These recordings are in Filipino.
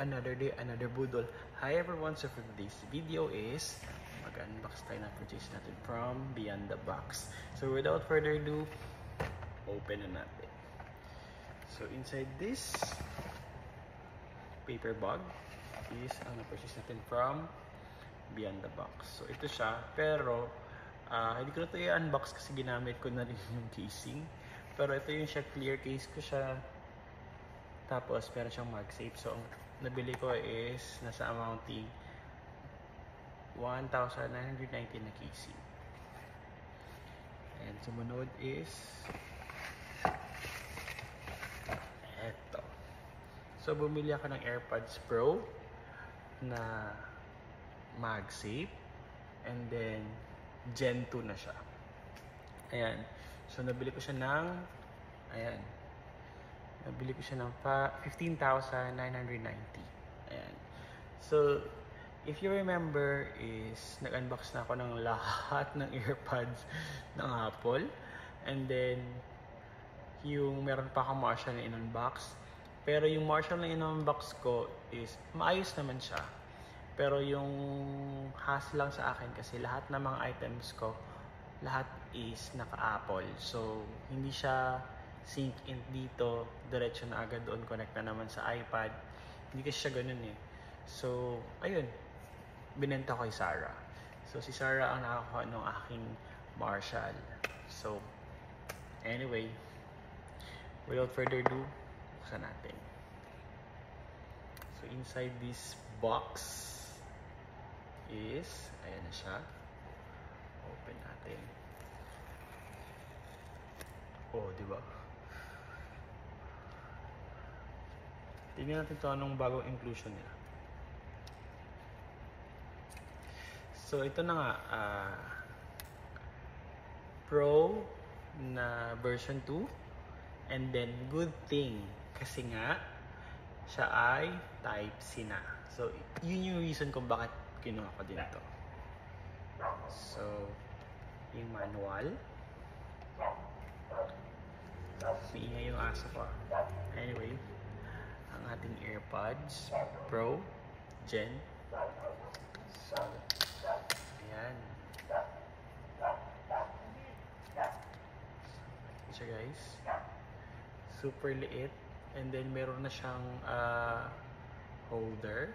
Another day, another budol. Hi everyone, so for today's video is mag-unbox tayo na purchase natin from Beyond the Box. So without further ado, open na natin. So inside this paper bag is ang na-purchase natin from Beyond the Box. So ito siya, pero hindi ko na ito i-unbox kasi ginamit ko na rin yung casing. Pero ito yung siya, clear case ko siya. Tapos meron siyang MagSafe. So ang nabili ko is nasa amounting 1,990 na casing. And sumunod is eto. So bumili ako ng AirPods Pro na MagSafe. And then Gen 2 na siya. Ayan. So nabili ko siya ng ayan. Nabili ko siya ng 15,990. Ayan. So, if you remember is nag-unbox na ako ng lahat ng AirPods ng Apple. And then, yung meron pa akong Marshall na in-unbox. Pero yung Marshall na in-unbox ko is maayos naman siya. Pero yung hassle lang sa akin kasi lahat ng mga items ko, lahat is naka-Apple. So, hindi siya sync in dito, diretso na agad doon, connect na naman sa iPad. Hindi kasi siya ganun eh. So, ayun, binenta ko kay Sarah. So, si Sarah ang nakakuha ng aking Marshall. So, anyway, without further ado, buksan natin. So, inside this box is, ayan na siya. Open natin. Oh, di ba? Tingnan natin ito anong bagong inclusion nila. So, ito na nga. Pro na version 2. And then, good thing. Kasi nga, siya ay Type-C na. So, yun yung reason kung bakit kinuha ko din ito. So, yung manual. Maingay yung aso ko. Anyway, ang ating AirPods Pro Gen. So, ayan. So, guys. Super liit. And then, meron na siyang holder.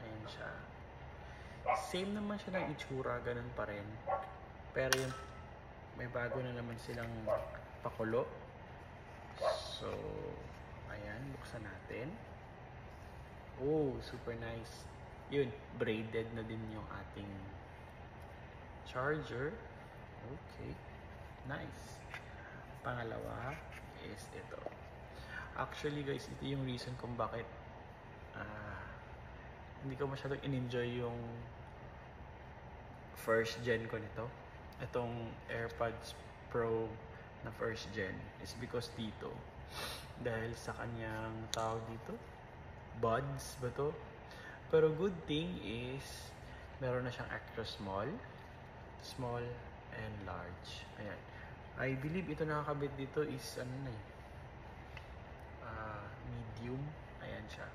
Ayan siya. Same naman siya ng itsura. Ganun pa rin. Pero yung may bago na naman silang pakulo. So, ayan, buksan natin. Oh, super nice. Yun, braided na din yung ating charger. Okay, nice. Pangalawa is ito. Actually guys, ito yung reason kung bakit hindi ko masyadong in-enjoy yung first gen ko nito. Itong AirPods Pro na first gen is because dito, dahil sa kanyang tawag dito, buds ba to? Pero good thing is meron na siyang extra small, small and large. Ayan. I believe ito nakakabit dito is ano na eh, medium. Ayan siya.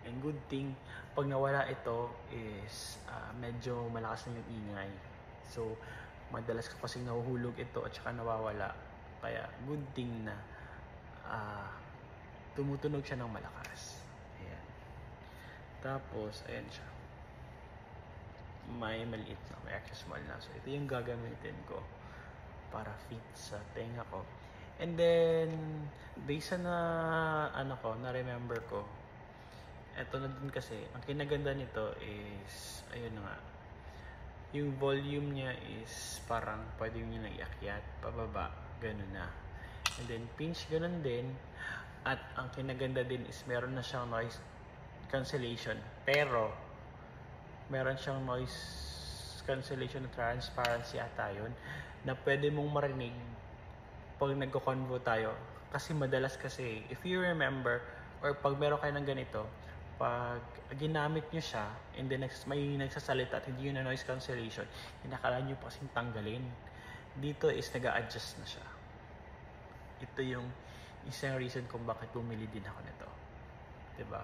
And good thing, pag nawala ito is medyo malakas na yung ingay. So, madalas ko kasing nahuhulog ito at saka nawawala. Kaya good thing na tumutunog siya ng malakas. Ayan. Tapos, ayan siya. May maliit na, may extra small na. So, ito yung gagamitin ko para fit sa tenga ko. And then, based na na-remember ko, ito na din kasi, ang kinaganda nito is, ayun na nga, yung volume niya is parang pwede nyo na iakyat, pababa, gano'n na. And then pinch, gano'n din. At ang kinaganda din is meron na siyang noise cancellation. Pero, meron siyang noise cancellation na transparency ata yun, na pwede mong marinig pag nagko-convo tayo. Kasi madalas kasi, if you remember, or pag meron kayo ng ganito, pag ginamit nyo siya, and then may nagsasalita at hindi yun na noise cancellation, hinakala nyo pa kasing tanggalin. Dito is nag-a-adjust na siya. Ito yung isang reason kung bakit bumili din ako nito. 'Diba?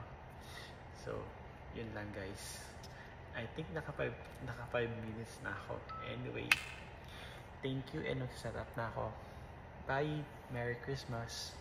So, yun lang guys. I think naka 5 minutes na ako. Anyway, thank you and magsa-set up na ako. Bye! Merry Christmas!